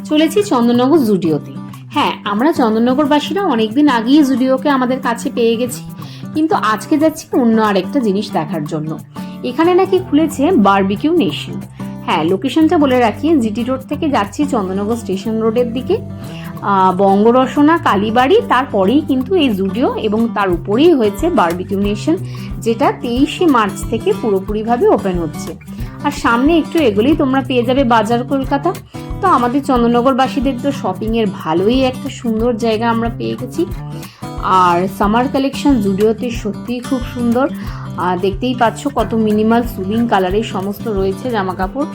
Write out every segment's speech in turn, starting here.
চলেছি চন্দননগর জুডিওতে। হ্যাঁ, আমরা চন্দননগরবাসীরা অনেকদিন আগেই জুডিওকে আমাদের কাছে পেয়ে গেছি, কিন্তু আজকে যাচ্ছি অন্য আরেকটা জিনিস দেখার জন্য। এখানে নাকি খুলেছে বারবিকিউ নেশন। হ্যাঁ, লোকেশনটা বলে রাখি, জিটি রোড থেকে যাচ্ছি চন্দননগর স্টেশন রোডের দিকে, বঙ্গরসনা, কালীবাড়ি, তারপরেই কিন্তু এই জুডিও এবং তার উপরেই হয়েছে বারবিকিউ নেশন, যেটা 23শে মার্চ থেকে পুরোপুরিভাবে ওপেন হচ্ছে। আর সামনে একটু এগুলোই তোমরা পেয়ে যাবে বাজার কলকাতা। তো আমাদের চন্দননগরবাসীদের তো শপিং এর ভালোই একটা সুন্দর জায়গা আমরা পেয়ে গেছি। আর সামার কালেকশন জুডিওতে সত্যিই খুব সুন্দর। দেখতেই পাচ্ছ কত মিনিমাল সুদিং কালারের সমস্ত রয়েছে জামা কাপড়।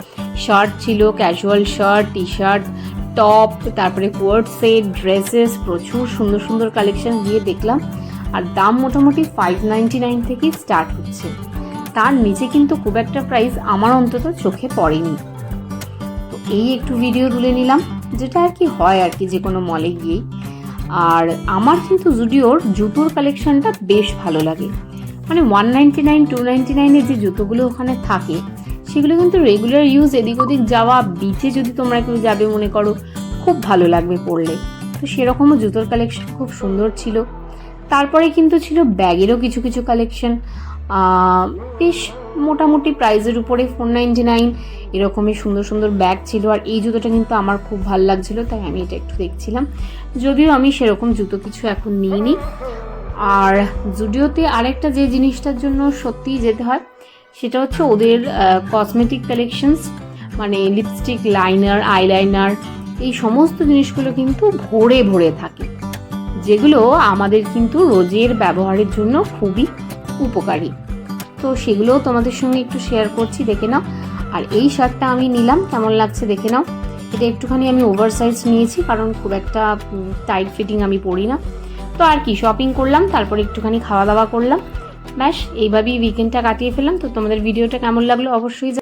শার্ট ছিল, casual shirt, T shirt, top, তারপরে কোয়ার্ট সেট, ড্রেসেস, প্রচুর সুন্দর সুন্দর কালেকশন গিয়ে দেখলাম। আর দাম মোটামুটি 599 থেকেই স্টার্ট হচ্ছে। তার নিচে কিন্তু খুব একটা প্রাইস আমার অন্তত চোখে পড়েনি। তো এই একটু ভিডিও তুলে নিলাম, যেটা আর কি হয় আর কি যে কোনো মলে গিয়েই। আর আমার কিন্তু জুডিওর জুতোর কালেকশনটা বেশ ভালো লাগে। মানে 199, 299 যে জুতোগুলো ওখানে থাকে, সেগুলো কিন্তু রেগুলার ইউজ, এদিক ওদিক যাওয়া, বিচে যদি তোমরা কেউ যাবে মনে করো, খুব ভালো লাগবে পরলে। তো সেরকমও জুতোর কালেকশন খুব সুন্দর ছিল। তারপরে কিন্তু ছিল ব্যাগেরও কিছু কিছু কালেকশন, বেশ মোটামুটি প্রাইজের উপরে 499 এরকমই সুন্দর সুন্দর ব্যাগ ছিল। আর এই জুতোটা কিন্তু আমার খুব ভালো লাগছিল, তাই আমি এটা একটু দেখছিলাম, যদিও আমি সেরকম জুতো কিছু এখন নিইনি। আর জুডিওতে আরেকটা যে জিনিসটার জন্য সত্যিই যেতে হয়, সেটা হচ্ছে ওদের কসমেটিক কালেকশনস, মানে লিপস্টিক, লাইনার, আইলাইনার, এই সমস্ত জিনিসগুলো কিন্তু ভরে ভরে থাকে, যেগুলো আমাদের কিন্তু রোজের ব্যবহারের জন্য খুবই উপকারী। তো সেগুলোও তোমাদের সঙ্গে একটু শেয়ার করছি, দেখে নাও। আর এই শার্টটা আমি নিলাম, কেমন লাগছে দেখে নাও। এটা একটুখানি আমি ওভার সাইজ নিয়েছি, কারণ খুব একটা টাইট ফিটিং আমি পরি না। তো আর কি, শপিং করলাম, তারপরে একটুখানি খাওয়া দাওয়া করলাম, ব্যাস এইভাবেই উইকেন্ডটা কাটিয়ে ফেললাম। তো তোমাদের ভিডিওটা কেমন লাগলো অবশ্যই